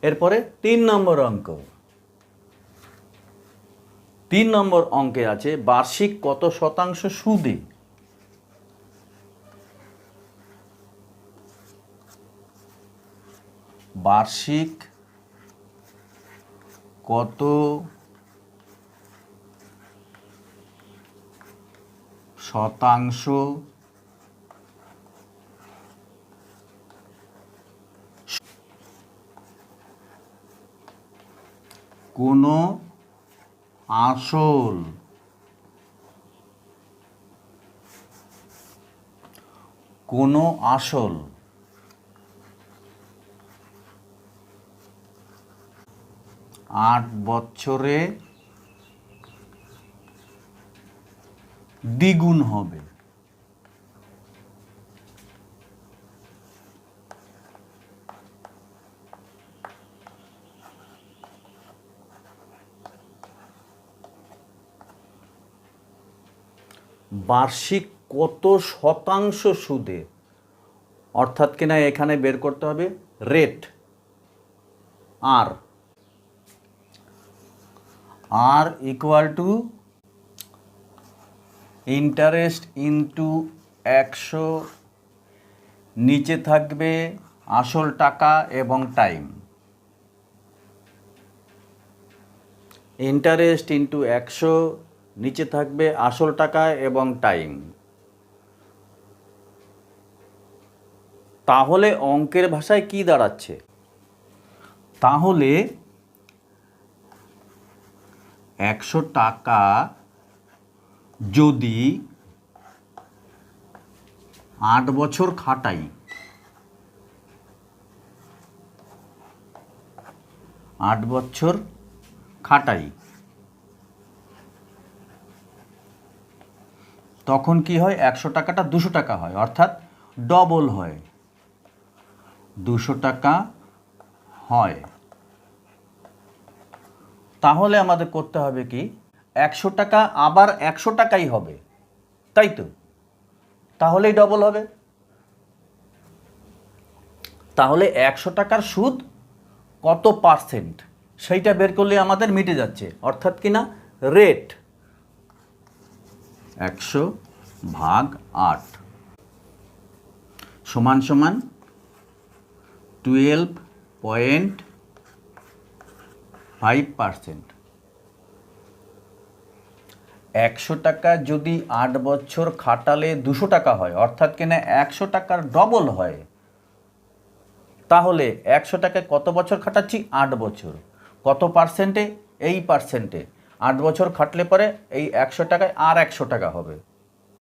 এরপরে 3 নম্বর অঙ্ক। 3 নম্বর অঙ্কে আছে বার্ষিক কত শতাংশ সুদে বার্ষিক কত শতাংশ কোনো আসল কোনো আসল 8 বছরে দ্বিগুণ হবে। বার্ষিক কত শতাংশ সুদে, অর্থাৎ কিনা এখানে বের করতে হবে rate R R equal to interest into 100, নিচে থাকবে আসল টাকা এবং টাইম। ইন্টারেস্ট ইনটু 100, নিচে থাকবে আসল টাকা এবং টাইম। তাহলে অঙ্কের ভাষায় কি দাঁড়াচ্ছে? তাহলে 100 টাকা যদি 8 বছর খাটাই, 8 বছর খাটাই, তখন কি হয়? 100 টাকাটা 200 টাকা হয়, অর্থাৎ ডবল হয়, 200 টাকা হয়। তাহলে আমাদের করতে হবে কি, 100 টাকা আবার 100 টাকাই হবে, তাই তো? তাহলেই ডবল হবে। তাহলে 100 টাকার সুদ কত পার্সেন্ট সেইটা বের করলে আমাদের মিটে যাচ্ছে, অর্থাৎ কিনা রেট 100/8 সমান সমান 12.5%। 100 টাকা যদি 8 বছর খাটালে 200 টাকা হয়, অর্থাৎ কিনা 100 টাকার ডবল হয়। তাহলে 100 টাকায় কত বছর খাটাচ্ছি? 8 বছর। কত পার্সেন্টে? এই পার্সেন্টে। 8 বছর খাটলে পরে এই 100 টাকায় আর 100 টাকা হবে।